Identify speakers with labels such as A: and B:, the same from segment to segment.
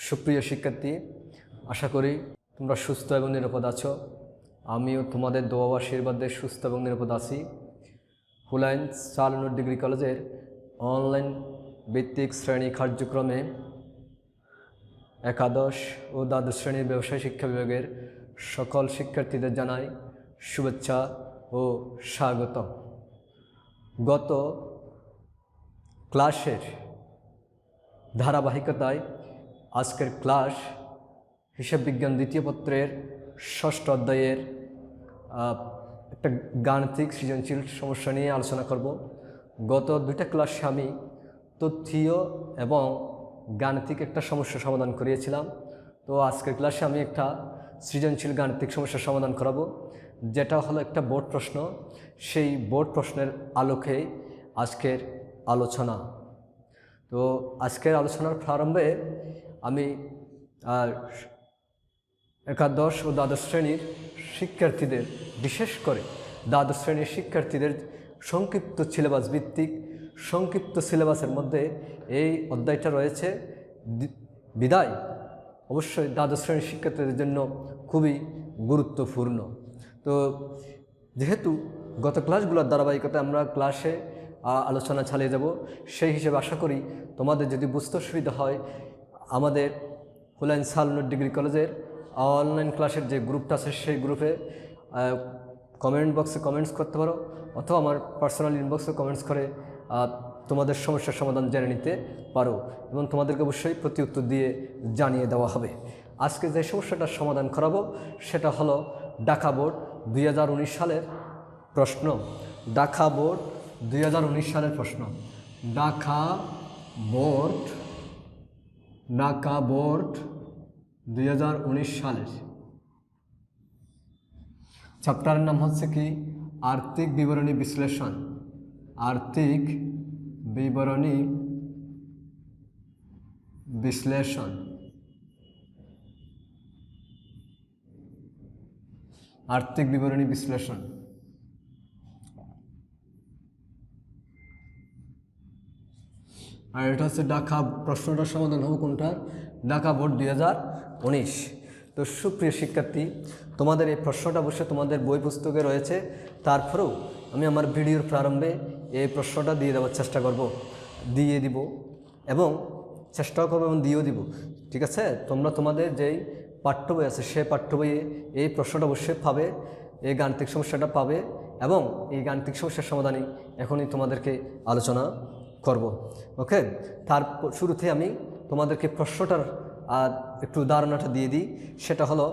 A: সুপ্রিয় শিক্ষার্থী, আশা করি তোমরা সুস্থ এবং নিরাপদ আছো। আমিও তোমাদের দোয়া ও আশীর্বাদে সুস্থ এবং নিরাপদ আছি। হুলাইন সালনুর ডিগ্রি কলেজের অনলাইন ভিত্তিক শ্রেণী কার্যক্রমে একাদশ ও দ্বাদশ শ্রেণীর ব্যবসায় শিক্ষা বিভাগের সকল শিক্ষার্থীদের জানাই শুভেচ্ছা ও স্বাগত। গত ক্লাসের ধারাবাহিকতায় আজকের ক্লাস হিসাব বিজ্ঞান দ্বিতীয় পত্রের ষষ্ঠ অধ্যায়ের একটা গাণিতিক সৃজনশীল সমস্যা নিয়ে আলোচনা করব। গত দুইটা ক্লাসে আমি তথ্যীয় এবং গাণিতিক একটা সমস্যা সমাধান করিয়েছিলাম। তো আজকের ক্লাসে আমি একটা সৃজনশীল গাণিতিক সমস্যার সমাধান করাবো, যেটা হলো একটা বোর্ড প্রশ্ন। সেই বোর্ড প্রশ্নের আলোকে আজকের আলোচনা। তো আজকের আলোচনার প্রারম্ভে আমি একাদশ ও দ্বাদশ শ্রেণীর শিক্ষার্থীদের, বিশেষ করে দ্বাদশ শ্রেণীর শিক্ষার্থীদের সংক্ষিপ্ত সিলেবাস ভিত্তিক সংক্ষিপ্ত সিলেবাসের মধ্যে এই অধ্যায়টা রয়েছে বিদায় অবশ্যই দ্বাদশ শ্রেণীর শিক্ষার্থীদের জন্য খুবই গুরুত্বপূর্ণ। তো যেহেতু গত ক্লাসগুলোর ধারাবাহিকতায় আমরা ক্লাসে আলোচনা চালিয়ে যাব, সেই হিসেবে আশা করি তোমাদের যদি বুঝতে অসুবিধা হয়, আমাদের হুলাইন সালনুর ডিগ্রি কলেজের অনলাইন ক্লাসের যে গ্রুপটা আছে সেই গ্রুপে কমেন্ট বক্সে কমেন্টস করতে পারো, অথবা আমার পার্সোনাল ইনবক্সে কমেন্টস করে তোমাদের সমস্যার সমাধান জেনে নিতে পারো, এবং তোমাদেরকে অবশ্যই প্রতি উত্তর দিয়ে জানিয়ে দেওয়া হবে। আজকে যে সমস্যাটার সমাধান করাবো সেটা হলো ঢাকা বোর্ড 2019 সালের প্রশ্ন। ঢাকা বোর্ড 2019 সালের প্রশ্ন। ঢাকা বোর্ড 2019 সালের চ্যাপ্টারের নাম হচ্ছে কি আর্থিক বিবরণী বিশ্লেষণ। আর্থিক বিবরণী বিশ্লেষণ। আর্থিক বিবরণী বিশ্লেষণ। আর এটা হচ্ছে ঢাকা, প্রশ্নটার সমাধান হবে কোনটার? ঢাকা বোর্ড 2019। তো সুপ্রিয় শিক্ষার্থী, তোমাদের এই প্রশ্নটা অবশ্যই তোমাদের বই পুস্তকে রয়েছে, তারপরেও আমি আমার ভিডিওর প্রারম্ভে এই প্রশ্নটা দিয়ে দেওয়ার চেষ্টা করব, দিয়ে দিব এবং চেষ্টাও করবো এবং দিয়েও দিব। ঠিক আছে? তোমরা তোমাদের যেই পাঠ্য বই আছে সেই পাঠ্য বইয়ে এই প্রশ্নটা অবশ্যই পাবে, এই গাণিতিক সমস্যাটা পাবে, এবং এই গাণিতিক সমস্যার সমাধানই এখনই তোমাদেরকে আলোচনা করব। ওকে, তার শুরুতে আমি তোমাদেরকে প্রশ্নটার একটু ধারণাটা দিয়ে দিই। সেটা হলো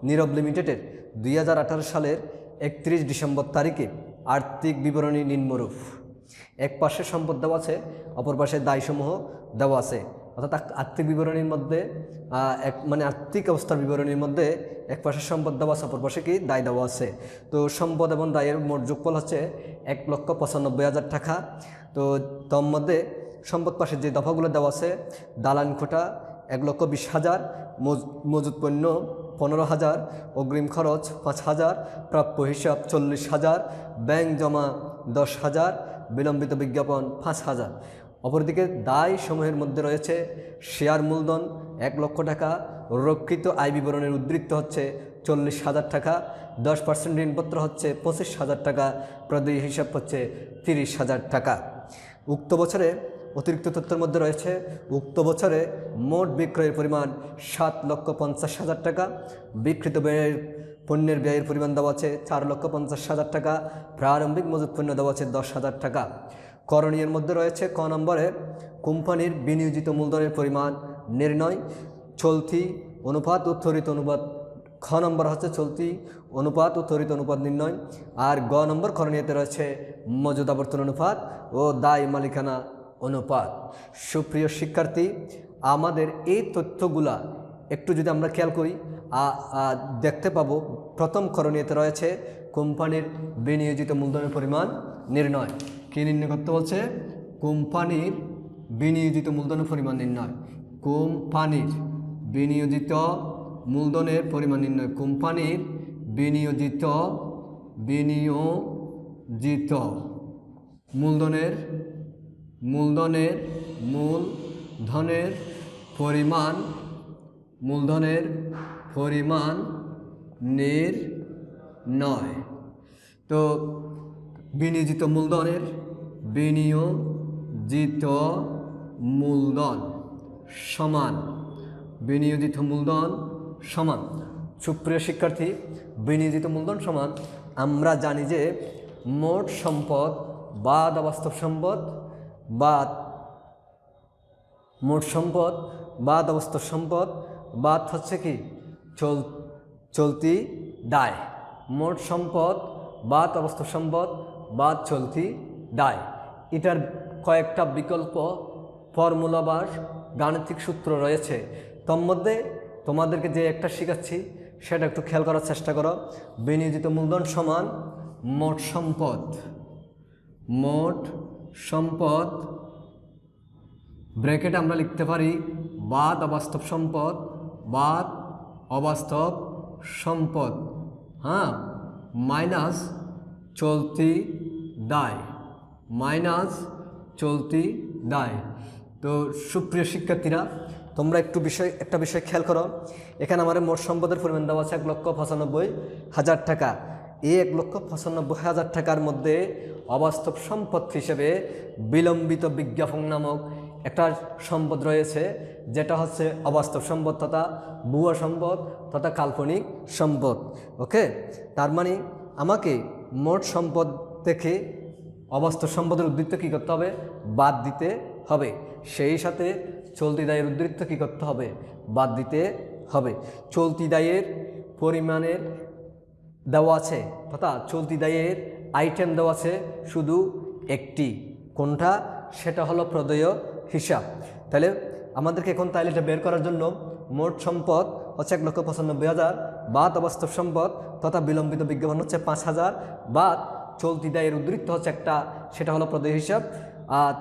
A: নীরব লিমিটেডের 2018 সালের 31 ডিসেম্বর তারিখে আর্থিক বিবরণী নিম্নরূপ। এক পাশে সম্পদ দেওয়া আছে, অপর পাশে দায়সমূহ দেওয়া আছে। অর্থাৎ আর্থিক বিবরণীর মধ্যে আর্থিক অবস্থার বিবরণীর মধ্যে এক পাশে সম্পদ দেওয়া আছে, অপর পাশে কি দায় দেওয়া আছে। তো সম্পদ এবং দায়ের মোট যোগফল হচ্ছে 1,95,000 টাকা। তো তোর মধ্যে সম্পদ পাশের যে দফাগুলো দেওয়া আছে, দালান কোটা 1,20,000, মজুত পণ্য 15,000, অগ্রিম খরচ 5,000, প্রাপ্য হিসাব 40,000, ব্যাংক জমা 10,000, বিলম্বিত বিজ্ঞাপন 5,000। অপরদিকে দায় সমূহের মধ্যে রয়েছে শেয়ার মূলধন 1 লক্ষ টাকা, রক্ষিত আয় বিবরণের উদ্ধৃত হচ্ছে 40,000 টাকা, 10% ঋণপত্র হচ্ছে 25,000 টাকা, প্রদেয় হিসাব হচ্ছে 30,000 টাকা। উক্ত বছরে অতিরিক্ত তথ্যের মধ্যে রয়েছে উক্ত বছরে মোট বিক্রয়ের পরিমাণ 7,50,000 টাকা, বিক্রিত পণ্যের ব্যয়ের পরিমাণ দেওয়া আছে 4,50,000 টাকা, প্রারম্ভিক মজুত পণ্য দেওয়া আছে 10,000 টাকা। করণীয়ের মধ্যে রয়েছে ক নম্বরে কোম্পানির বিনিয়োজিত মূলধনের পরিমাণ নির্ণয়, চলতি অনুপাত ও ত্বরিত অনুপাত। খ নম্বর হচ্ছে চলতি অনুপাত ও ত্বরিত অনুপাত নির্ণয়। আর গ নম্বর করণীয়তে রয়েছে মজুদ আবর্তন অনুপাত ও দায় মালিকানা অনুপাত। সুপ্রিয় শিক্ষার্থী, আমাদের এই তথ্যগুলা একটু যদি আমরা খেয়াল করি দেখতে পাবো, প্রথম করণীয়তে রয়েছে কোম্পানির বিনিয়োজিত মূলধনের পরিমাণ নির্ণয়। কী নির্ণয় করতে বলছে? কোম্পানির বিনিয়োজিত মূলধনের পরিমাণ নির্ণয়। কোম্পানির বিনিয়োজিত মূলধনের পরিমাণ নির্ণয়। কোম্পানির বিনিয়োজিত মূলধনের মূলধনের পরিমাণ মূলধনের পরিমাণ নির্ণয়। তো বিনিয়োজিত মূলধনের বিনিয়োজিত মূলধন সমান বিনিয়োজিত মূলধন সমান। সুপ্রিয় শিক্ষার্থী, বিনিয়োজিত মূলধন সমান আমরা জানি যে মোট সম্পদ বাদ অবাস্তব সম্পদ বাদ মোট সম্পদ বাদ অবাস্তব সম্পদ বাদ হচ্ছে কি চলতি দায়। মোট সম্পদ বাদ অবাস্তব সম্পদ বাদ চলতি দায়। এটার কয়েকটা বিকল্প ফর্মুলা বা গাণিতিক সূত্র রয়েছে। তোর মধ্যে তোমাদেরকে যে একটা শেখাচ্ছি সেটা একটু খেয়াল করার চেষ্টা করো। বিনিয়োজিত মূলধন সমান মোট সম্পদ ব্র্যাকেট আমরা লিখতে পারি বাদ অবাস্তব সম্পদ হ্যাঁ মাইনাস চলতি দায়। তো সুপ্রিয় শিক্ষার্থীরা, তোমরা একটা বিষয় খেয়াল করো। এখানে আমার মোট সম্পদের পরিমাণ দেওয়া আছে 1,95,000 টাকা। এই 1,95,000 টাকার মধ্যে অবাস্তব সম্পদ হিসেবে বিলম্বিত বিজ্ঞাপন নামক একটা সম্পদ রয়েছে, যেটা হচ্ছে অবাস্তব সম্পদ তথা ভুয়া সম্পদ তথা কাল্পনিক সম্পদ। ওকে, তার মানে আমাকে মোট সম্পদ থেকে অবাস্তব সম্পদের উদ্ধৃত কী করতে হবে? বাদ দিতে হবে। সেই সাথে চলতি দায়ের উদ্ধৃত কী করতে হবে? বাদ দিতে হবে। চলতি দায়ের পরিমাণের দেওয়া আছে তথা চলতি দায়ের আইটেম দেওয়া আছে শুধু একটি। কোনটা? সেটা হলো প্রদেয় হিসাব। তাহলে আমাদেরকে এখন তাইলে এটা বের করার জন্য মোট সম্পদ হচ্ছে 1,95,000 বাদ অবাস্তব সম্পদ তথা বিলম্বিত বিজ্ঞাপন হচ্ছে 5,000 বাদ চলতি দায়ের উদ্ধৃত হচ্ছে একটা, সেটা হলো প্রদেয় হিসাব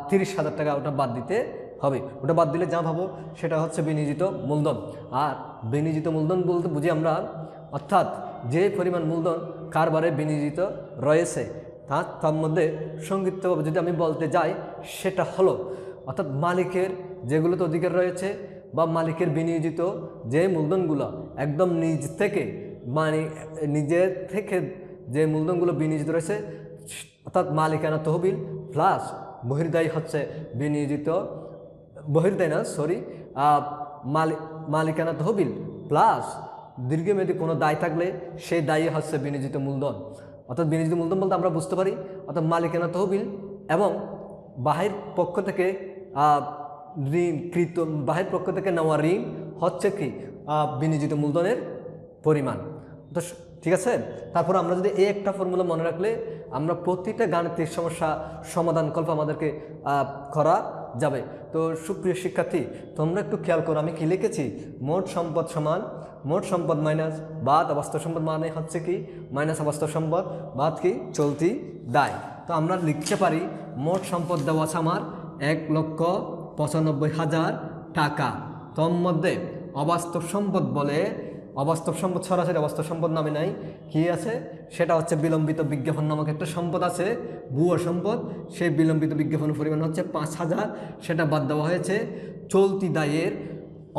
A: 30,000 টাকা। ওটা বাদ দিতে হবে। ওটা বাদ দিলে যা ভাবো সেটা হচ্ছে বিনিয়োজিত মূলধন। আর বিনিয়োজিত মূলধন বলতে বুঝি আমরা অর্থাৎ যে পরিমাণ মূলধন কারবারে বিনিয়োজিত রয়েছে তার মধ্যে সংক্ষিপ্তভাবে যদি আমি বলতে যাই সেটা হলো অর্থাৎ মালিকের যেগুলোতে অধিকার রয়েছে বা মালিকের বিনিয়োজিত যে মূলধনগুলো একদম নিজের থেকে যে মূলধনগুলো বিনিয়োজিত রয়েছে অর্থাৎ মালিকানা তহবিল প্লাস বহির্দায়ী হচ্ছে বিনিয়োজিত মালিকানা তহবিল প্লাস দীর্ঘমেয়াদী কোনো দায় থাকলে সেই দায়ী হচ্ছে বিনিয়োজিত মূলধন। অর্থাৎ বিনিয়োজিত মূলধন বলতে আমরা বুঝতে পারি অর্থাৎ মালিকানা তহবিল এবং বাহির পক্ষ থেকে নেওয়া ঋণ হচ্ছে কি বিনিয়োজিত মূলধনের পরিমাণ। তো ঠিক আছে, তারপর আমরা যদি এই একটা ফর্মুলা মনে রাখলে আমরা প্রতিটা গাণিতিক সমস্যা সমাধানকল্প আমাদেরকে করা যাবে। তো সুপ্রিয় শিক্ষার্থী, তোমরা একটু খেয়াল করো আমি কি লিখেছি। মোট সম্পদ সমান মোট সম্পদ মাইনাস বাদ অবাস্তব সম্পদ মানে হচ্ছে কি মাইনাস অবাস্তব সম্পদ বাদ কি চলতি দায়। তো আমরা লিখতে পারি মোট সম্পদ দেওয়া আছে আমার 1,95,000 টাকা। তোর মধ্যে অবাস্তব সম্পদ বলে অবাস্তব সম্পদ সরাসরি অবাস্তব সম্পদ নামে নাই, কি আছে সেটা হচ্ছে বিলম্বিত বিজ্ঞাপন নামক একটা সম্পদ আছে, ভুয়া সম্পদ। সেই বিলম্বিত বিজ্ঞাপনের পরিমাণ হচ্ছে 5,000, সেটা বাদ দেওয়া হয়েছে। চলতি দায়ের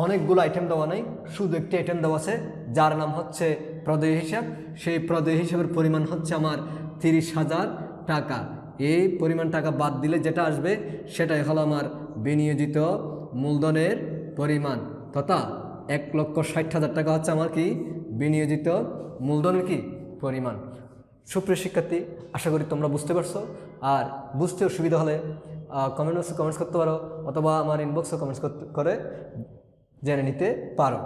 A: অনেকগুলো আইটেম দেওয়া নাই, শুধু একটি আইটেম দেওয়া আছে যার নাম হচ্ছে প্রদেয় হিসাব। সেই প্রদেয় হিসাবের পরিমাণ হচ্ছে আমার 30,000 টাকা। এই পরিমাণ টাকা বাদ দিলে যেটা আসবে সেটাই হলো আমার বিনিয়োজিত মূলধনের পরিমাণ তথা 1,60,000 টাকা হচ্ছে আমার কি বিনিয়োজিত মূলধনের কি পরিমাণ। সুপ্রিয় শিক্ষার্থী, আশা করি তোমরা বুঝতে পারছো। আর বুঝতে অসুবিধা হলে কমেন্টস করতে পারো অথবা আমার ইনবক্সে কমেন্টস করে জেনে নিতে পারো।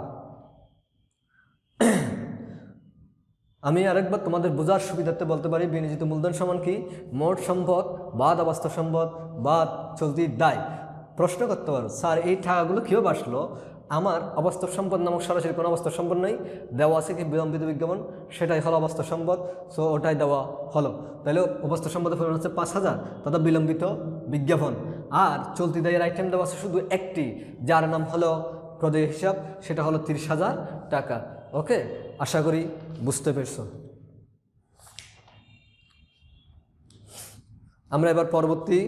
A: আমি আরেকবার তোমাদের বোঝার সুবিধার্থে বলতে পারি বিনিয়োজিত মূলধন সমান কি মোট সম্পদ বাদ অবাস্তব সম্পদ বাদ চলতি দায়। প্রশ্ন করতে পারো স্যার এই টাকাগুলো কীভাবে আসলো? আমার অবাস্তব সম্পদ নামক সরাসরি কোনো অবাস্তব সম্পদ নেই, দেওয়া আছে কি বিলম্বিত বিজ্ঞাপন, সেটাই হলো অবাস্তব সম্পদ। সো ওটাই দেওয়া হলো। তাহলে অবাস্তব সম্পদের পরিমাণ হচ্ছে 5,000 তথা বিলম্বিত বিজ্ঞাপন। আর চলতি দায়ের আইটেম দেওয়া আছে শুধু একটি, যার নাম হলো প্রদেয় হিসাব, সেটা হলো 30,000 টাকা। ওকে, আশা করি বুঝতে পেরেছ। আমরা এবার পরবর্তী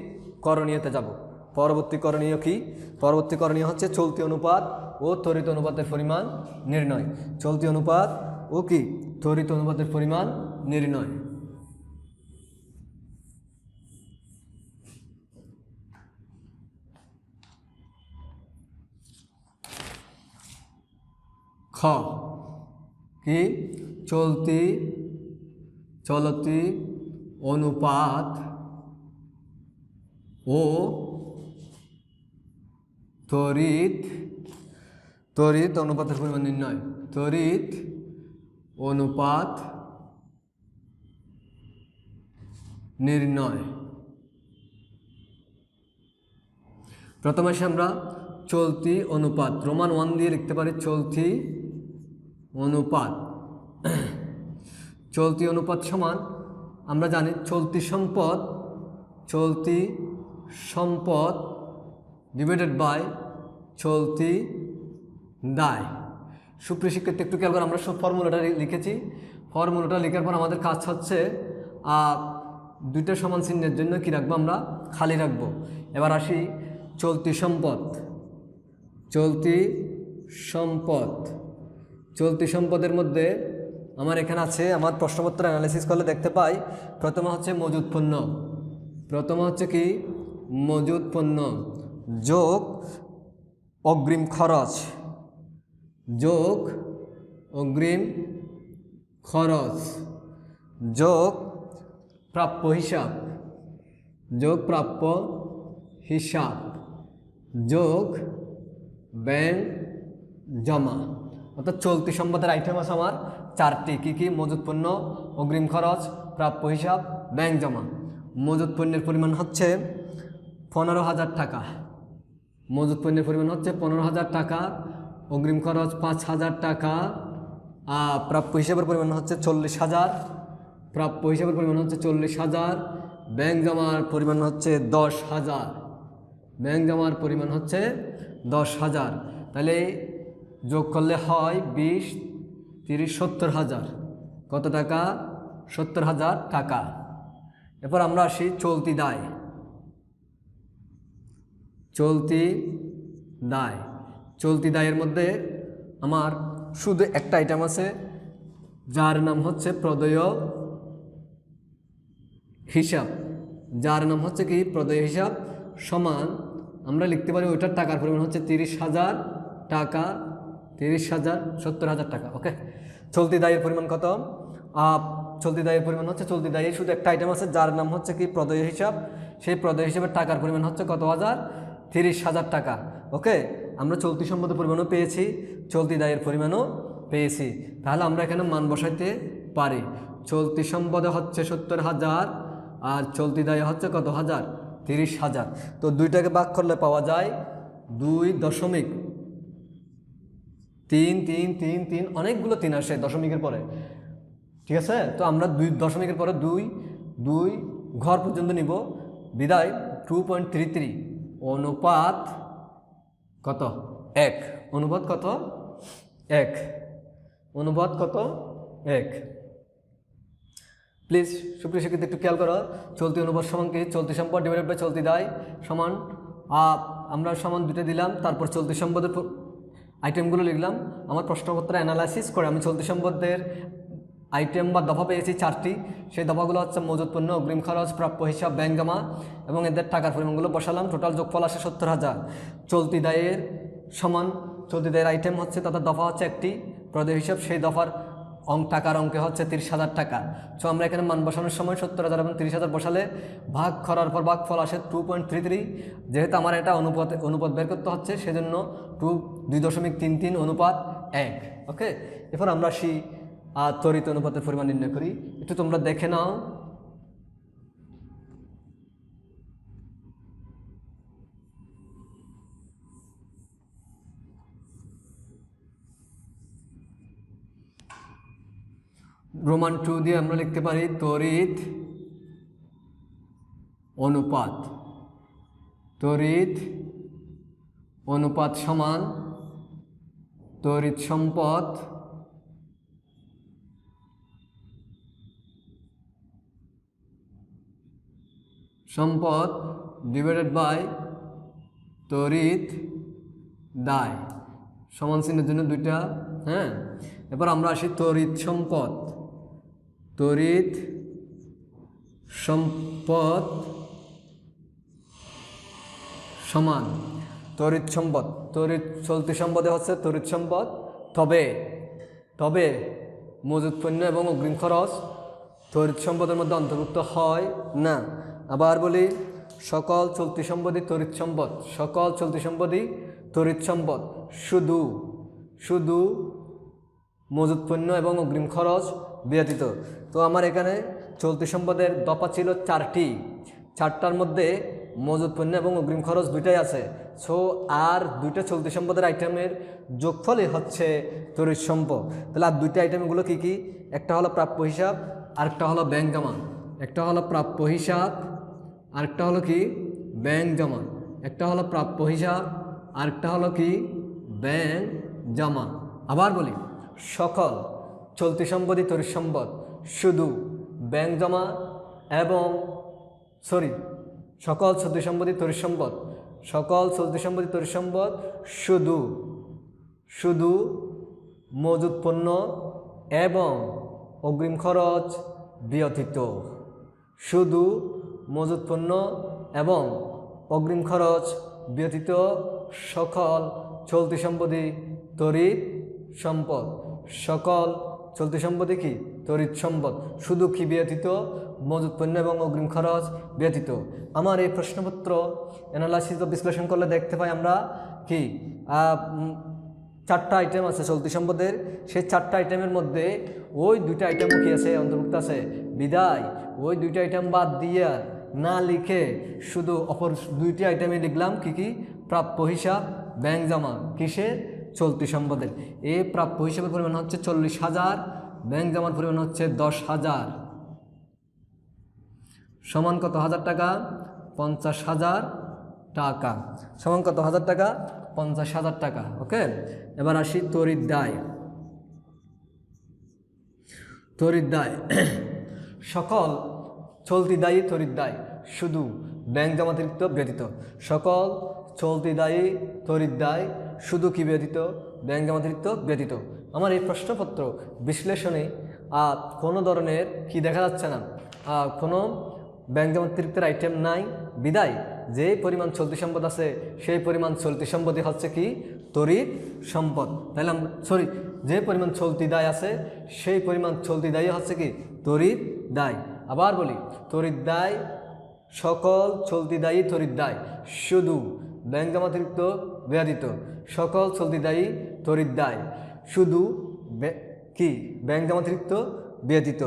A: করণীয়তে যাব। পরবর্তী করণীয় কি? পরবর্তী করণীয় হচ্ছে চলতি অনুপাত ও ত্বরিত অনুপাতের পরিমাণ নির্ণয়। চলতি অনুপাত ও কি ত্বরিত অনুপাতের পরিমাণ নির্ণয়। খ কি চলতি অনুপাত ও ত্বরিত অনুপাতের পরিমাণ নির্ণয়। ত্বরিত অনুপাত নির্ণয়। প্রথমে আমরা চলতি অনুপাত রোমান 1 দিয়ে লিখতে পারি। চলতি অনুপাত সমান আমরা জানি চলতি সম্পদ ডিভাইডেড বাই চলতি দায়। সুপ্রিয় শিক্ষার্থী একটু খেয়াল করে, আমরা সব ফর্মুলাটা লিখেছি। ফর্মুলাটা লেখার পর আমাদের কাজ হচ্ছে দুইটা সমান চিহ্নের জন্য কি রাখবো, আমরা খালি রাখবো। এবার আসি চলতি সম্পদের মধ্যে আমার এখানে আছে, আমার প্রশ্নপত্র অ্যানালাইসিস করলে দেখতে পাই প্রথমে হচ্ছে মজুদ পণ্য। প্রথমে হচ্ছে কি মজুদ পণ্য যোগ অগ্রিম খরচ যোগ প্রাপ্য হিসাব যোগ ব্যাংক জমা। অর্থাৎ চলতি সম্পদের আইটেম আছে আমার 4টি। কি মজুদ পণ্য, অগ্রিম খরচ, প্রাপ্য হিসাব, ব্যাংক জমা। মজুদ পণ্যের পরিমাণ হচ্ছে 15,000 টাকা। মজুদ পণ্যের পরিমাণ হচ্ছে 15,000 টাকা। অগ্রিম খরচ 5,000 টাকা। প্রাপ্য হিসাবের পরিমাণ হচ্ছে 40,000। ব্যাংক জমার পরিমাণ হচ্ছে 10,000। তাহলে যোগ করলে হয় 20, 30, 70,000। কত টাকা? 70,000 টাকা। এরপর আমরা আসি চলতি দায়ের মধ্যে আমার শুধু একটা আইটেম আছে, যার নাম হচ্ছে প্রদেয় হিসাব। সমান আমরা লিখতে পারি ওইটার টাকার পরিমাণ হচ্ছে 30,000 টাকা। 70,000 টাকা। ওকে, চলতি দায়ের পরিমাণ কত? চলতি দায়ের পরিমাণ হচ্ছে, চলতি দায়ে শুধু একটা আইটেম আছে যার নাম হচ্ছে কি প্রদেয় হিসাব। সেই প্রদেয় হিসাবের টাকার পরিমাণ হচ্ছে কত হাজার? 30,000 টাকা। ওকে, আমরা চলতি সম্পদের পরিমাণও পেয়েছি, চলতি দায়ের পরিমাণও পেয়েছি। তাহলে আমরা এখানে মান বসাইতে পারি। চলতি সম্পদে হচ্ছে 70,000 আর চলতি দায়ে হচ্ছে কত হাজার? 30,000। তো দুইটাকে ভাগ করলে পাওয়া যায় 2.333। অনেকগুলো 3 আসে দশমিকের পরে, ঠিক আছে? তো আমরা 2 দশমিকের পরে 2 ঘর পর্যন্ত নিব, বিদায় 2.33 অনুপাত কত? 1। অনুপাত কত? 1। প্লিজ সুপ্রিয় শিক্ষার্থী একটু খেয়াল করো, চলতি অনুপাত সমান কি? চলতি সম্পদ ডিভাইডেড বাই চলতি দায় সমান আমরা সমান দুটো দিলাম, তারপর চলতি সম্পদের আইটেমগুলো লিখলাম। আমার প্রশ্নপত্র অ্যানালাইসিস করে আমি চলতি সম্পদের আইটেম বা দফা পেয়েছি 4টি। সেই দফাগুলো হচ্ছে মজুদ পণ্য, অগ্রিম খরচ, প্রাপ্য হিসাব, ব্যাংক জমা এবং এদের টাকার পরিমাণগুলো বসালাম। টোটাল যোগফল আসে 70,000। চলতি দায়ের আইটেম হচ্ছে তথা দফা হচ্ছে একটি, প্রদেয় হিসাব সেই দফার টাকার অঙ্কে হচ্ছে 30,000 টাকা। সো আমরা এখানে মান বসানোর সময় 70,000 এবং 30,000 বসালে ভাগ করার পর ভাগফল আসে 2.33। যেহেতু আমার এটা অনুপাত বের করতে হচ্ছে, সেজন্য 2.33 অনুপাত 1। ওকে, এরপর আমরা আসি ত্বরিত অনুপাতের পরিমাণ নির্ণয় করি। একটু তোমরা দেখে নাও। রোমান 2 দিয়ে আমরা লিখতে পারি ত্বরিত অনুপাত সমান তড়িৎ সম্পদ ডিভাইডেড বাই তড়িৎ দায় সমান চিহ্নের জন্য দুইটা। হ্যাঁ, এবার আমরা আসি তড়িৎ সম্পদ। তড়িৎ সম্পদ সমান তড়িৎ সম্পদ। তড়িৎ চলতি সম্পদে হচ্ছে তড়িৎ সম্পদ, তবে তবে মজুত পণ্য এবং অগ্রিম খরচ তড়িৎ সম্পদের মধ্যে অন্তর্ভুক্ত হয় না। আবার বলি, সকল চলতি সম্পদই তড়িৎ সম্পদ। সকল চলতি সম্পদই তড়িৎ সম্পদ, শুধু শুধু মজুত পণ্য এবং অগ্রিম খরচ ব্যতীত। তো আমার এখানে চলতি সম্পদের দফা ছিল 4টি, 4টার মধ্যে মজুত পণ্য এবং অগ্রিম খরচ দুইটাই আছে। সো আর দুইটা চলতি সম্পদের আইটেমের যোগফলই হচ্ছে তড়িৎ সম্পদ। তাহলে আর দুইটা আইটেমগুলো কী কী? একটা হলো প্রাপ্য হিসাব, আরেকটা হলো ব্যাংক জমা। একটা হলো প্রাপ্য হিসাব, আরেকটা হলো কি ব্যাংক জমা। একটা হলো প্রাপ্য হিসাব, আরেকটা হলো কি ব্যাংক জমা। আবার বলি, সকল চলতি সম্পদই তড়িৎ সম্পদ, শুধু ব্যাংক জমা এবং সকল চলতি সম্পদই তড়িৎ সম্পদ। সকল চলতি সম্পদই তড়িৎ সম্পদ, শুধু শুধু মজুত পণ্য এবং অগ্রিম খরচ ব্যতীত। শুধু মজুত পণ্য এবং অগ্রিম খরচ ব্যতীত সকল চলতি সম্পদই তড়িৎ সম্পদ। সকল চলতি সম্পদই কি তড়িৎ সম্পদ, শুধু কি ব্যতীত? মজুত পণ্য এবং অগ্রিম খরচ ব্যতীত। আমার এই প্রশ্নপত্র অ্যানালাইসিস ও বিশ্লেষণ করলে দেখতে পাই আমরা কি 4টা আইটেম আছে চলতি সম্পদের। সেই 4টা আইটেমের মধ্যে ওই দুইটা আইটেমও কি আছে, অন্তর্ভুক্ত আছে। বিদায় ওই দুইটা আইটেম বাদ দিয়ে না লিখে শুধু অপর দুইটি আইটেমে লিখলাম কি কি? প্রাপ্য হিসাব, ব্যাংক জমা। কিসের? চলতি সম্পদের। এই প্রাপ্য হিসাবের পরিমাণ হচ্ছে 40,000, ব্যাংক জমার পরিমাণ হচ্ছে 10,000। সমান কত হাজার টাকা? 50,000 টাকা। সমান কত হাজার টাকা? 50,000 টাকা। ওকে, এবার আসি তড়িৎ দায়। তড়িৎ দায় সকল চলতি দায়ী তড়িৎ দায়, শুধু ব্যাংক জমাতিরিক্ত ব্যতীত। সকল চলতি দায়ী তড়িৎ দায়, শুধু কি ব্যতীত? ব্যাংক জমাতিরিক্ত ব্যতীত। আমার এই প্রশ্নপত্র বিশ্লেষণে কোনো ধরনের কি দেখা যাচ্ছে না, কোনো ব্যাংক জমাতিরিক্তের আইটেম নাই। বিদায় যে পরিমাণ চলতি সম্পদ আছে সেই পরিমাণ চলতি সম্পদই হচ্ছে কি তড়িৎ সম্পদ। তাহলে যে পরিমাণ চলতি দায় আছে সেই পরিমাণ চলতি দায়ী হচ্ছে কি তড়িৎ দায়। আবার বলি, তড়িৎ দায় সকল চলতি দায়ী তড়িৎ দায়, শুধু ব্যাংক জমাতিরিক্ত ব্যতীত। সকল চলতি দায়ী তড়িৎ দায়, শুধু কি ব্যাংক জমাতিরিক্ত ব্যতীত।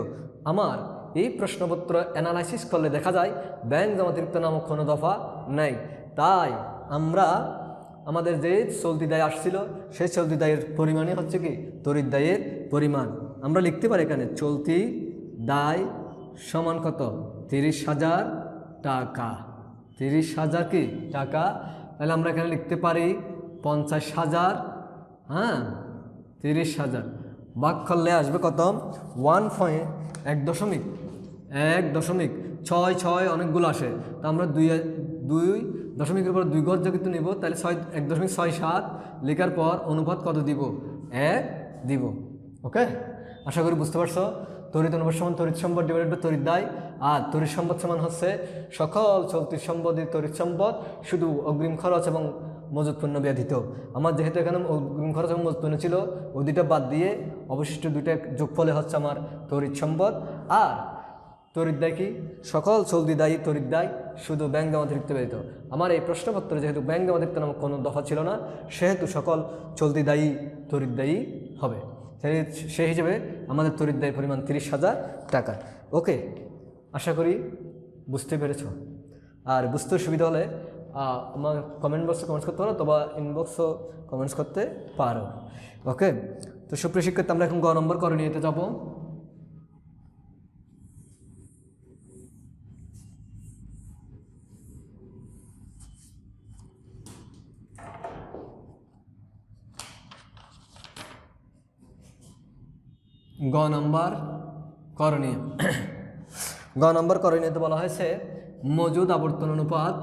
A: আমার এই প্রশ্নপত্র অ্যানালাইসিস করলে দেখা যায় ব্যাংক জমাতিরিক্ত নামক কোনো দফা নেই। তাই আমরা আমাদের যে চলতি দায় আসছিল সেই চলতি দায়ের পরিমাণই হচ্ছে কি তড়িৎ দায়ের পরিমাণ। আমরা লিখতে পারি এখানে চলতি দায় সমান কত? 30,000 টাকা। 30,000 কি টাকা। তাহলে আমরা এখানে লিখতে পারি 50,000। হ্যাঁ, 30,000 ভাগ করলে আসবে কত? 1.66 অনেকগুলো আসে। তো আমরা 2 উপর 2 ঘর যদি নিব তাহলে 1.67 লেখার পর অনুপাত কত দিব? 1 দিব। ওকে, আশা করি বুঝতে পারছো। তড়িৎ অনুপাত সমান তড়িৎ সম্পদ ডিভাইডেড বাই তড়িৎ দায়। আর তড়িৎ সম্পদ সমান হচ্ছে সকল চলতি সম্পদই তড়িৎ সম্পদ, শুধু অগ্রিম খরচ এবং মজুত পণ্য ব্যতীত। আমার যেহেতু এখানে অগ্রিম খরচ এবং মজুত পণ্য ছিল, ওই দুইটা বাদ দিয়ে অবশিষ্ট দুইটা যোগফলে হচ্ছে আমার তড়িৎ সম্পদ। আর তড়িৎ দায় কি? সকল চলতি দায়ী তড়িৎ দায়, শুধু ব্যাংক জমাতিরিক্ত ব্যতীত। আমার এই প্রশ্নপত্রে যেহেতু ব্যাংক জমাতিরিক্ত নামক কোনো দফা ছিল না, সেহেতু সকল চলতি দায়ী তড়িৎ দায়ী হবে। সেই হিসেবে আমাদের তড়িৎ দায়ের পরিমাণ 30,000 টাকা। ওকে, আশা করি বুঝতে পেরেছ। আর বুঝতে সুবিধা হলে আমার কমেন্ট বক্সে কমেন্টস করতে পারো, অথবা ইনবক্সও কমেন্টস করতে পারো। ওকে, তো সুপ্রিয় শিক্ষার্থী, আমরা এখন গ নম্বর করণীয়তে যাব। গ নম্বর করণীয়। গ নম্বর করণীয়তে বলা হয়েছে মজুদ আবর্তন অনুপাত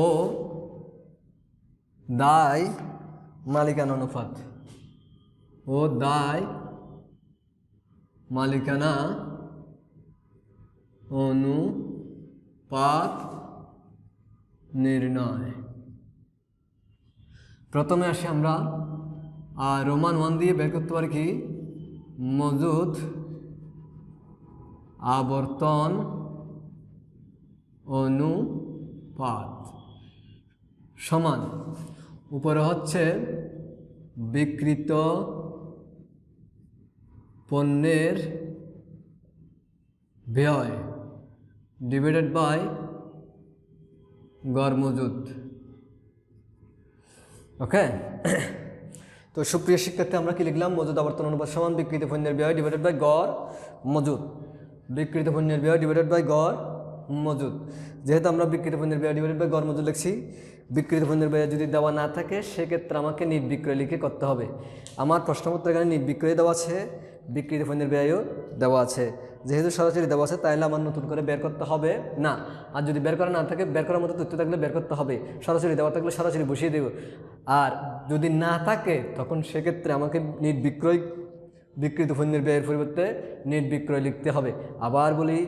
A: ও দায় মালিকানা অনুপাত, ও দায় মালিকানা অনুপাত নির্ণয়। প্রথমে আসি আমরা রোমান 1 দিয়ে বের করতে পারি কি মজুদ আবর্তন অনুপাত সমান উপরে হচ্ছে বিক্রিত পণ্যের ব্যয় ডিভাইডেড বাই গড় মজুদ। ওকে, তো সুপ্রিয় শিক্ষার্থী আমরা কি লিখলাম? মজুদ আবর্তন অনুপাত সমান বিক্রিত পণ্যের ব্যয় ডিভাইডেড বাই গড় মজুদ। বিক্রিত পণ্যের ব্যয় ডিভাইডেড বাই গড় মজুদ। যেহেতু আমরা বিক্রিত পণ্যের ব্যয় ডিভাইডেড বাই গড় মজুদ লিখছি, বিক্রিত পণ্যের ব্যয় যদি দেওয়া না থাকে সেক্ষেত্রে আমাকে নিট বিক্রয় লিখে করতে হবে। আমার প্রশ্নপত্রে এখানে নিট বিক্রয় দেওয়া আছে, বিক্রিত পণ্যের ব্যয়ও দেওয়া আছে। যেহেতু সরাসরি দেওয়া আছে তাহলে আমার নতুন করে বের করতে হবে না। আর যদি বের করা না থাকে, বের করার মতো তথ্য থাকলে বের করতে হবে, সরাসরি দেওয়া থাকলে সরাসরি বসিয়ে দেব। আর যদি না থাকে তখন সেক্ষেত্রে আমাকে নিট বিক্রয় বিক্রিত পণ্যের ব্যয়ের পরিবর্তে নিট বিক্রয় লিখতে হবে। আবার বলি,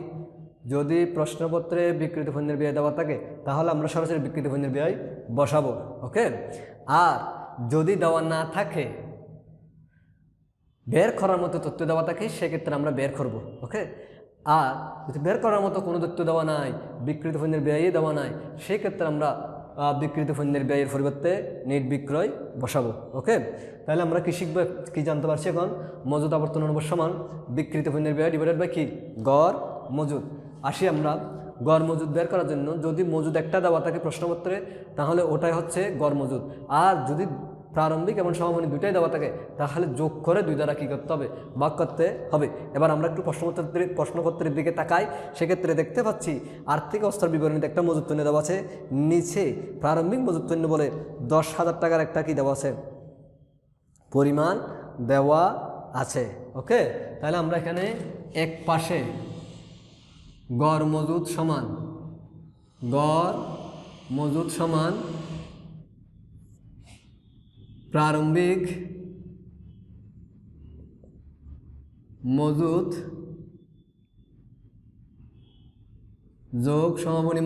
A: যদি প্রশ্নপত্রে বিক্রিত পণ্যের ব্যয় দেওয়া থাকে তাহলে আমরা সরাসরি বিক্রিত পণ্যের ব্যয় বসাবো। ওকে, আর যদি দেওয়া না থাকে, বের করার মতো তথ্য দেওয়া থাকে সেক্ষেত্রে আমরা বের করব। ওকে, আর যদি বের করার মতো কোনো তথ্য দেওয়া নাই, বিক্রিত পণ্যের ব্যয়ই দেওয়া নাই, সেক্ষেত্রে আমরা বিক্রিত পণ্যের ব্যয়ের পরিবর্তে নিট বিক্রয় বসাবো। ওকে, তাহলে আমরা কি শিখবো, কি জানতে পারছি এখন? মজুদ আবর্তন অনুপাত সমান বিক্রিত পণ্যের ব্যয় ডিভাইডেড বাই কি গড় মজুদ। আসি আমরা গড় মজুদ বের করার জন্য, যদি মজুদ একটা দেওয়া থাকে প্রশ্নপত্রে তাহলে ওটাই হচ্ছে গড় মজুদ। আর যদি প্রারম্ভিক এবং সমাপনী দুইটাই দেওয়া থাকে তাহলে যোগ করে 2 দ্বারা কী করতে হবে? ভাগ করতে হবে। এবার আমরা একটু প্রশ্নপত্রের দিকে তাকাই, সেক্ষেত্রে দেখতে পাচ্ছি আর্থিক অবস্থার বিবরণীতে একটা মজুদ পণ্য দেওয়া আছে, নিচে প্রারম্ভিক মজুদ পণ্য বলে 10,000 টাকার একটা কি দেওয়া আছে? পরিমাণ দেওয়া আছে। ওকে, তাহলে আমরা এখানে এক পাশে গড় মজুদ সমান প্রারম্ভিক মজুদ যোগ সমাপনী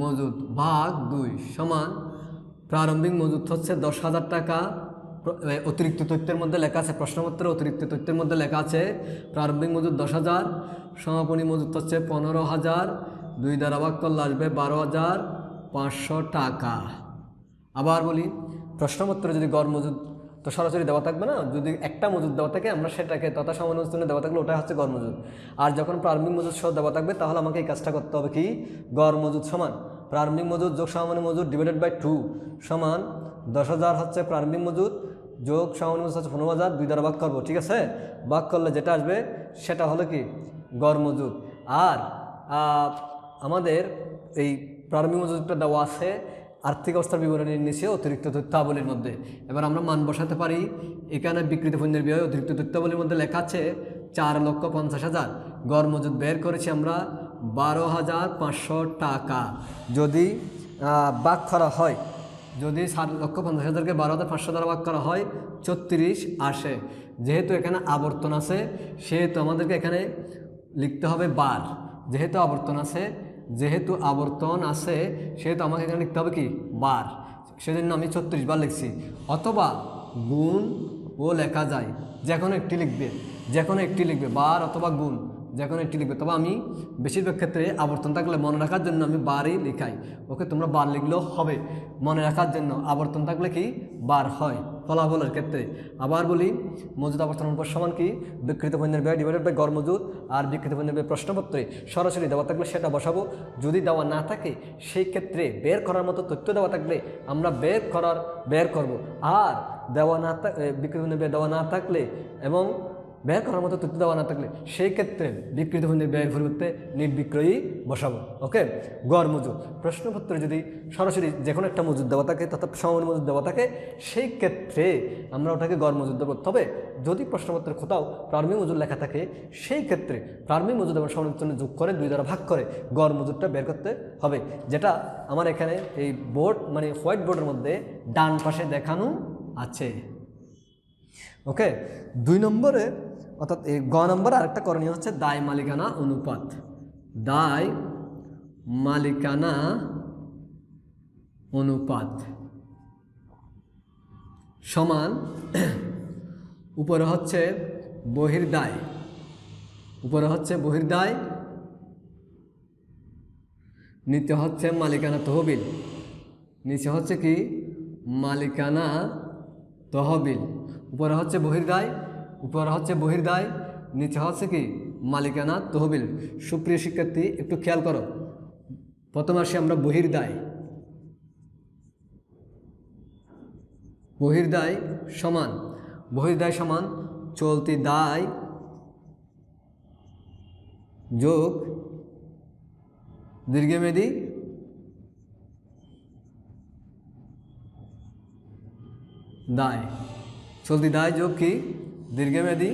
A: মজুদ ভাগ 2 সমান প্রারম্ভিক মজুদ হচ্ছে 10,000 টাকা। অতিরিক্ত তথ্যের মধ্যে লেখা আছে, প্রশ্নপত্রের অতিরিক্ত তথ্যের মধ্যে লেখা আছে প্রারম্ভিক মজুদ 10,000, সমাপনী মজুদ হচ্ছে 15,000, 2 দ্বারা ভাগ করলে আসবে 12,500 টাকা। আবার বলি, প্রশ্নপত্রে যদি গড় মজুদ তো সরাসরি দেওয়া থাকবে না, যদি একটা মজুদ দেওয়া থাকে আমরা সেটাকে তথা সমান স্থানে দেওয়া থাকলে ওটাই হচ্ছে গড় মজুদ। আর যখন প্রারম্ভিক মজুদ সহ দেওয়া থাকবে তাহলে আমাকে এই কাজটা করতে হবে কি গড় মজুদ সমান প্রারম্ভিক মজুদ যোগ সমাপনী মজুদ ডিভাইডেড বাই 2 সমান 10,000 হচ্ছে প্রারম্ভিক মজুদ যোগ সমাপনী মজুদ হচ্ছে 15,000, 2 দ্বারা ভাগ করবো। ঠিক আছে, ভাগ করলে যেটা আসবে সেটা হলো কি গড় মজুদ। আর আমাদের এই প্রারম্ভিক মজুদটা দেওয়া আছে আর্থিক অবস্থার বিবরণীর নিচে অতিরিক্ত তথ্যাবলীর মধ্যে। এবার আমরা মান বসাতে পারি। এখানে বিক্রিত পণ্যের ব্যয় অতিরিক্ত তথ্যাবলীর মধ্যে লেখা আছে 4,50,000, গড় মজুদ বের করেছি আমরা 12,500 টাকা। যদি ভাগ করা হয়, যদি 4,50,000কে 12,500 দ্বারা ভাগ করা হয় 34 আসে। যেহেতু এখানে আবর্তন আছে সেহেতু আমাদেরকে এখানে লিখতে হবে বার। যেহেতু আবর্তন আছে সেহেতু আমাকে এখানে লিখতে হবে কি বার, সেজন্য আমি 34 বার লিখছি। অথবা গুণ ও লেখা যায়, যে কোনো একটি লিখবে বার অথবা গুণ, যে কোনো একটি লিখবে। তবে আমি বেশিরভাগ ক্ষেত্রে আবর্তন থাকলে মনে রাখার জন্য আমি বারই লিখাই। ওকে, তোমরা বার লিখলেও হবে, মনে রাখার জন্য আবর্তন থাকলে কি বার হয় ফলাফলের ক্ষেত্রে। আবার বলি, মজুদ আবর্তন অনুপাত সমান কি বিক্রিত পণ্যের ব্যয় ডিভাইডেড বাই গড় মজুদ। আর বিক্রিত পণ্যের ব্যয় প্রশ্নপত্রে সরাসরি দেওয়া থাকলে সেটা বসাবো, যদি দেওয়া না থাকে সেই ক্ষেত্রে বের করার মতো তথ্য দেওয়া থাকলে আমরা বের করব। আর দেওয়া না বিক্রিত পণ্যের ব্যয় দেওয়া না থাকলে এবং ব্যয় করার মতো তথ্য দেওয়া না থাকলে সেই ক্ষেত্রে বিক্রিত পণ্যের ব্যয়ের পরিবর্তে নিট বিক্রয়ী বসাবো। ওকে, গড় মজুদ প্রশ্নপত্রে যদি সরাসরি যে কোনো একটা মজুদ দেওয়া থাকে তথা সময় মজুদ দেওয়া থাকে সেই ক্ষেত্রে আমরা ওটাকে গড় মজুদ দেবো। তবে যদি প্রশ্নপত্রের কোথাও প্রারম্ভিক মজুদ লেখা থাকে সেই ক্ষেত্রে প্রারম্ভিক মজুদ এবং সময় মজুদ যোগ করে 2 দ্বারা ভাগ করে গড় মজুদটা বের করতে হবে, যেটা আমার এখানে এই বোর্ড মানে হোয়াইট বোর্ডের মধ্যে ডান পাশে দেখানো আছে। ওকে, 2 নম্বরে অর্থাৎ এই গ নম্বরে আরেকটা করণীয় হচ্ছে দায় মালিকানা অনুপাত। দায় মালিকানা অনুপাত সমান উপরে হচ্ছে বহির্দায়, উপরে হচ্ছে বহির্দায়, নিচে হচ্ছে মালিকানা তহবিল, নিচে হচ্ছে কি মালিকানা তহবিল। উপরে হচ্ছে বহির্দায়, উপরে হচ্ছে বহির্দায়, নিচে হচ্ছে কি মালিকানা তহবিল। সুপ্রিয় শিক্ষার্থী একটু খেয়াল করো, প্রথমে আসি আমরা বহির্দায়। বহির্দায় সমান, বহির্দায় সমান চলতি দায় যোগ দীর্ঘমেয়াদী দায়। চলতি দায় যোগ কি দীর্ঘমেয়াদী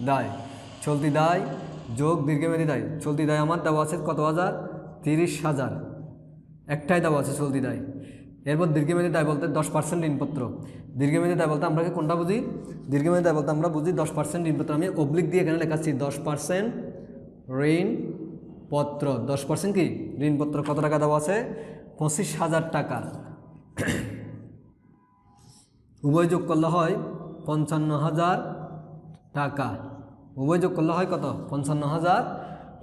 A: দায়, চলতি দায় যোগ দীর্ঘমেয়াদী দায়। চলতি দায় আমার দেওয়া আছে কত হাজার, 30,000, একটাই দেওয়া আছে চলতি দায়। এরপর দীর্ঘমেয়াদী দায় বলতে 10% ঋণপত্র। দীর্ঘমেয়াদী দায় বলতে আমরা কোনটা বুঝি, দীর্ঘমেয়াদী দায় বলতে আমরা বুঝি 10% ঋণপত্র। আমি অবলিক দিয়ে এখানে লেখাচ্ছি 10% ঋণপত্র। 10% কি ঋণপত্র। কত টাকা দেওয়া আছে, 25,000 টাকা। উভয় যোগ করলে হয় 55,000 টাকা। উভয় যোগ করলে হয় কত, 55,000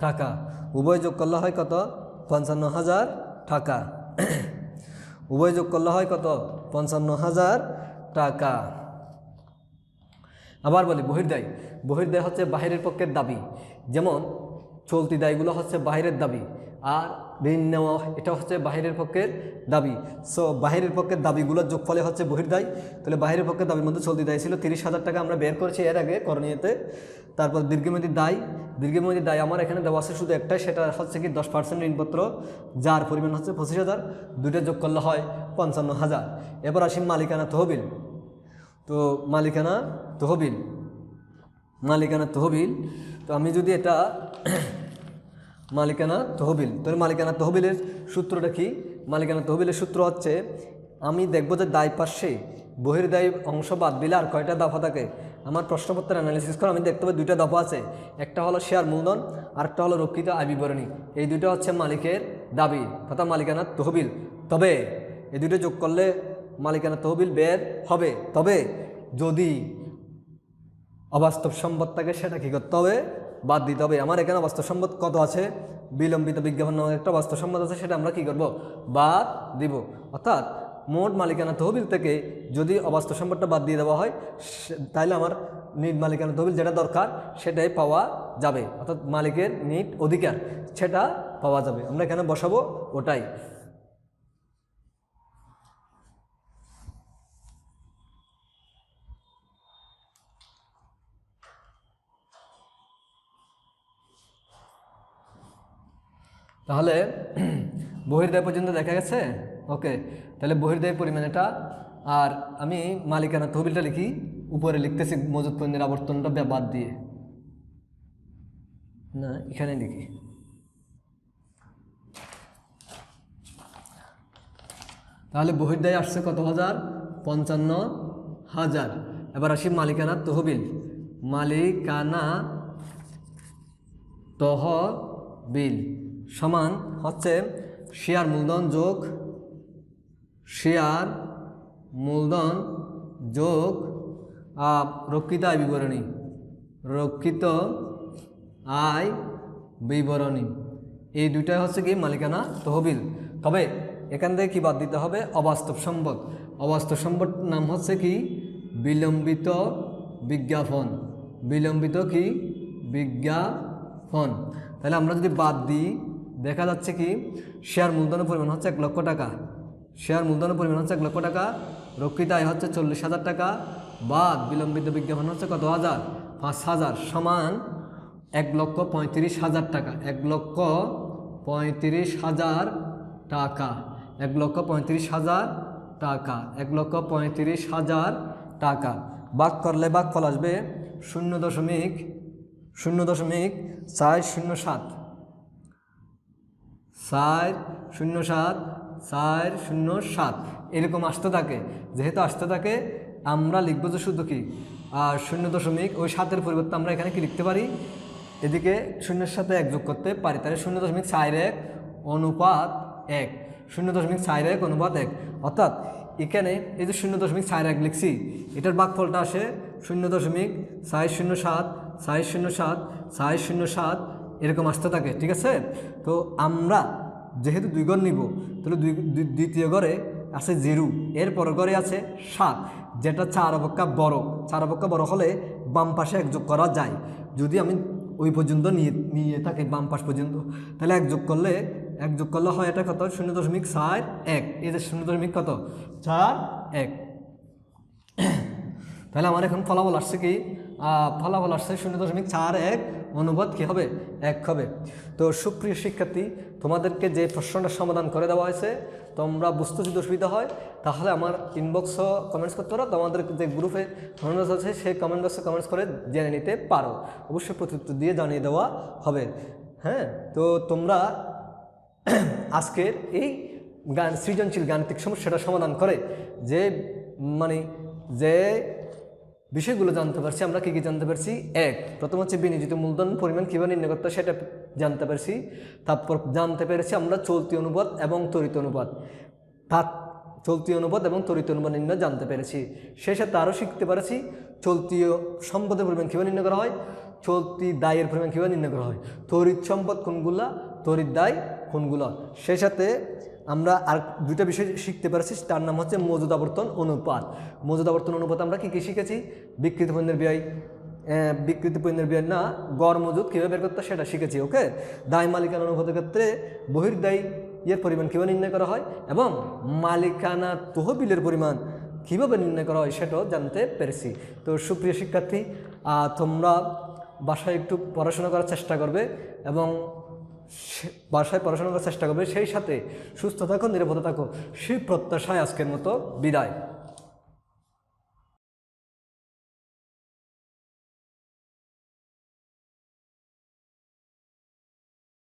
A: টাকা। উভয় যোগ করলে হয় কত, 55,000 টাকা। উভয় যোগ করলে হয় কত, 55,000 টাকা। আবার বলি বহির্দায়। বহির্দায় হচ্ছে বাহিরের পক্ষের দাবি, যেমন চলতি দায়গুলো হচ্ছে বাহিরের দাবি, আর ঋণ নেওয়া এটা হচ্ছে বাহিরের পক্ষের দাবি। সো বাহিরের পক্ষের দাবিগুলোর যোগফলে হচ্ছে বহির্দায়। তাহলে বাহিরের পক্ষের দাবির মধ্যে চলতি দায় ছিল 30,000 টাকা, আমরা বের করেছি এর আগে করণীয়তে। তারপর দীর্ঘমেয়াদী দায়, দীর্ঘমেয়াদী দায় আমার এখানে দেওয়া আছে শুধু একটাই, সেটা হচ্ছে কি 10% ঋণপত্র, যার পরিমাণ হচ্ছে 25,000। দুইটা যোগ করলে হয় 55,000। এবার আসি মালিকানা তহবিল। তো মালিকানা তহবিল, মালিকানা তহবিল। তো আমি যদি এটা মালিকানা তহবিল, তাহলে মালিকানা তহবিলের সূত্রটা কি, মালিকানা তহবিলের সূত্র হচ্ছে আমি দেখব যে দায় পাশে বহির্দায়ী অংশ বাদ দিলে আর কয়টা দফা থাকে। আমার প্রশ্নপত্রের অ্যানালিসিস করে আমি দেখতে পাই 2টা দফা আছে, একটা হলো শেয়ার মূলধন আর একটা হলো রক্ষিত আয় বিবরণী। এই দুটো হচ্ছে মালিকের দাবি তথা মালিকানা তহবিল। তবে এই দুটো যোগ করলে মালিকানা তহবিল বের হবে। তবে যদি অবাস্তব সম্পদ থাকে সেটা কী করতে হবে, বাদ দিতে হবে। আমার এখানে অবাস্তব সম্পদ কত আছে, বিলম্বিত বিজ্ঞাপন নামে একটা অবাস্তব সম্পদ আছে, সেটা আমরা কী করব, বাদ দিব। অর্থাৎ মোট মালিকানা তহবিল থেকে যদি অবাস্তব সম্পদটা বাদ দিয়ে দেওয়া হয় তাহলে আমার নিট মালিকানা তহবিল যেটা দরকার সেটাই পাওয়া যাবে, অর্থাৎ মালিকের নিট অধিকার সেটা পাওয়া যাবে। আমরা এখানে বসাবো ওটাই। তাহলে বহির্দায় পর্যন্ত দেখা গেছে। ওকে, তাহলে বহির্দায় পরিমাণ এটা। আর আমি মালিকানা তহবিলটা লিখি, উপরে লিখতেছি মজুত পণ্যের আবর্তনটা বাদ দিয়ে, না এখানে লিখি। তাহলে বহির্দায় আসছে কত হাজার, 55,000। এবার আসি মালিকানা তহবিল। মালিকানা তহবিল সমান হচ্ছে শেয়ার মূলধন যোগ শেয়ার মূলধন যোগ রক্ষিত আয় বিবরণী, রক্ষিত আয় বিবরণী। এই দুইটাই হচ্ছে কি মালিকানা তহবিল। তবে এখান থেকে কি বাদ দিতে হবে, অবাস্তব সম্পদ। অবাস্তব সম্পদ নাম হচ্ছে কি বিলম্বিত বিজ্ঞাপন। বিলম্বিত কি বিজ্ঞাপন। তাহলে আমরা যদি বাদ দিই দেখা যাচ্ছে কি শেয়ার মূলধনের পরিমাণ হচ্ছে 1 লক্ষ টাকা। শেয়ার মূলধনের পরিমাণ হচ্ছে 1 লক্ষ টাকা। রক্ষিত আয় হচ্ছে 40,000 টাকা। বাদ বিলম্বিত বিজ্ঞাপন হচ্ছে কত হাজার, 5,000 সমান 1,35,000 টাকা। 1,35,000 টাকা। 1,35,000 টাকা। 1,35,000 টাকা। ভাগ করলে ভাগফল আসবে 0.00407। 407 এরকম আসতে থাকে। যেহেতু আসতে থাকে আমরা লিখবো যে শুধু কি 0. ওই 7-এর পরিবর্তে আমরা এখানে কি লিখতে পারি, এদিকে 0-এর সাথে 1 যোগ করতে পারি। তাহলে 0.41 অনুপাত 1। 0.41 অনুপাত 1। অর্থাৎ এখানে এই যে 0.41 লিখছি, এটার ভাগফলটা আসে 0.407 এরকম আসতে থাকে। ঠিক আছে, তো আমরা যেহেতু 2 ঘর নিব, তাহলে দ্বিতীয় ঘরে আছে 0, এর পরের ঘরে আছে 7, যেটা 4 অপেক্ষা বড়। 4 অপেক্ষা বড় হলে বাম পাশে 1 যোগ করা যায়। যদি আমি ওই পর্যন্ত নিয়ে থাকি বাম পাশ পর্যন্ত, তাহলে 1 যোগ করলে হয় এটা কত, 0.41। এই যে 0.41 তাহলে আমার এখন ফলাফল আসছে কি, ফলাফল আসছে 0.41 অনুপাত কী হবে, 1 হবে। তো সুপ্রিয় শিক্ষার্থী, তোমাদেরকে যে প্রশ্নটা সমাধান করে দেওয়া হয়েছে, তোমরা বুঝতে যদি অসুবিধা হয় তাহলে আমার ইনবক্সও কমেন্টস করতে পারো। তোমাদের যে গ্রুপে কমেন্টস আছে সেই কমেন্ট বক্সে কমেন্টস করে জেনে নিতে পারো। অবশ্যই প্রত্যুত্তর দিয়ে জানিয়ে দেওয়া হবে। হ্যাঁ, তো তোমরা আজকের এই সৃজনশীল গাণিতিক সমস্যাটা সমাধান করে যে বিষয়গুলো জানতে পারছি, আমরা কী কী জানতে পারছি। প্রথম হচ্ছে বিনিয়োজিত মূলধন পরিমাণ কীভাবে নির্ণয় করতে হয় সেটা জানতে পারছি। তারপর জানতে পেরেছি আমরা চলতি অনুপাত এবং তড়িৎ অনুপাত, নির্ণয় জানতে পেরেছি। সেই সাথে আরও শিখতে পারেছি চলতি সম্পদের পরিমাণ কীভাবে নির্ণয় করা হয়, চলতি দায়ের পরিমাণ কীভাবে নির্ণয় করা হয়, তড়িৎ সম্পদ কোনগুলা, তড়িৎ দায় কোনগুলো। সেই সাথে আমরা আর 2টা বিষয় শিখতে পারছি, তার নাম হচ্ছে মজুদ আবর্তন অনুপাত। মজুদ আবর্তন অনুপাত আমরা কী কী শিখেছি, বিকৃত পণ্যের ব্যয় না, গড় মজুদ কীভাবে বের করতে সেটা শিখেছি। ওকে, দায় মালিকানা অনুপাতের ক্ষেত্রে বহির্দায়ী পরিমাণ কীভাবে নির্ণয় করা হয় এবং মালিকানা তহবিলের পরিমাণ কীভাবে নির্ণয় করা হয় সেটাও জানতে পেরেছি। তো সুপ্রিয় শিক্ষার্থী, তোমরা বাসায় একটু পড়াশোনা করার চেষ্টা করবে এবং সেই সাথে সুস্থ থাকো, নিরাপদে থাকো, সেই প্রত্যাশায় আজকের মতো বিদায়।